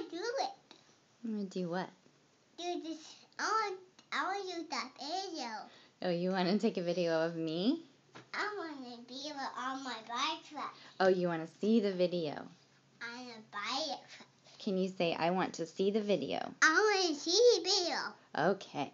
want to do it. I'm going to do what? Do this. I want to do that video. Oh, you want to take a video of me? I want to be on my bike. Oh, you want to see the video? On a bike. Can you say, I want to see the video? I want to see the video. Okay.